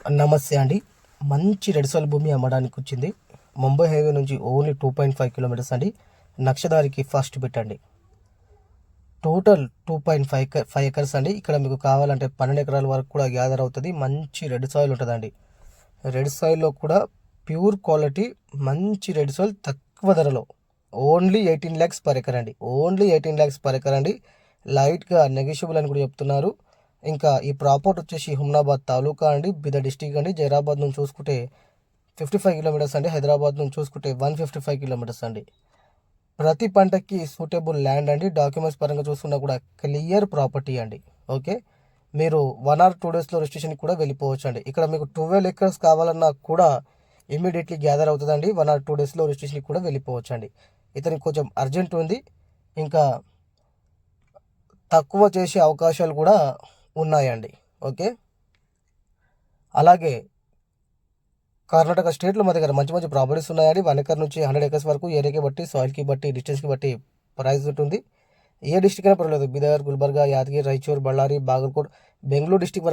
నమస్తే అండి. మంచి రెడ్ సాయిల్ భూమి అమ్మడానికి వచ్చింది. ముంబై హైవే నుంచి ఓన్లీ 2.5 కిలోమీటర్స్ అండి. నక్షదారికి ఫస్ట్ బిట్ అండి. టోటల్ 2.5 ఎకర్స్ అండి. ఇక్కడ మీకు కావాలంటే 12 ఎకరాల వరకు కూడా గ్యాదర్ అవుతుంది. మంచి రెడ్ సాయిల్ ఉంటుందండి. రెడ్ సాయిల్లో కూడా ప్యూర్ క్వాలిటీ మంచి రెడ్ సాయిల్ తక్కువ ధరలో ఓన్లీ 18 lakhs పర్ ఎకర్ అండి. ఓన్లీ 18 lakhs పర్ ఎకర్ అండి. లైట్గా నెగోషియబుల్ అని కూడా చెప్తున్నారు. ఇంకా ఈ ప్రాపర్టీ వచ్చేసి హుమ్నాబాద్ తాలూకా అండి, బిద డిస్టిక్ అండి. జైరాబాద్ నుంచి చూసుకుంటే 55 కిలోమీటర్స్ అండి. హైదరాబాద్ నుంచి చూసుకుంటే 155 కిలోమీటర్స్ అండి. ప్రతి పంటకి సూటబుల్ ల్యాండ్ అండి. డాక్యుమెంట్స్ పరంగా చూసుకున్నా కూడా క్లియర్ ప్రాపర్టీ అండి. ఓకే, మీరు 1 or 2 డేస్లో రిజిస్ట్రేషన్కి కూడా వెళ్ళిపోవచ్చు అండి. ఇక్కడ మీకు 12 ఎకర్స్ కావాలన్నా కూడా ఇమీడియట్లీ గ్యాదర్ అవుతుందండి. 1 or 2 డేస్లో రిజిస్ట్రేషన్కి కూడా వెళ్ళిపోవచ్చు అండి. ఇతనికి కొంచెం అర్జెంట్ ఉంది. ఇంకా తక్కువ చేసే అవకాశాలు కూడా ఉన్నాయండి. ఓకే, అలాగే కర్ణాటక స్టేట్లో మా దగ్గర మంచి మంచి ప్రాపర్టీస్ ఉన్నాయండి. 1 ఎకర్ నుంచి 100 ఎకర్స్ వరకు ఏరియాకి బట్టి, సాయిల్కి బట్టి, డిస్టెన్స్కి బట్టి ప్రైస్ ఉంటుంది. ఏ డిస్టిక్ అయినా పర్వాలేదు. బీదర్, గుల్బర్గా, యాదగిరి, రాయచూర్, బళ్ళారి, బాగల్కోట్, బెంగళూరు డిస్టిక్ వరకు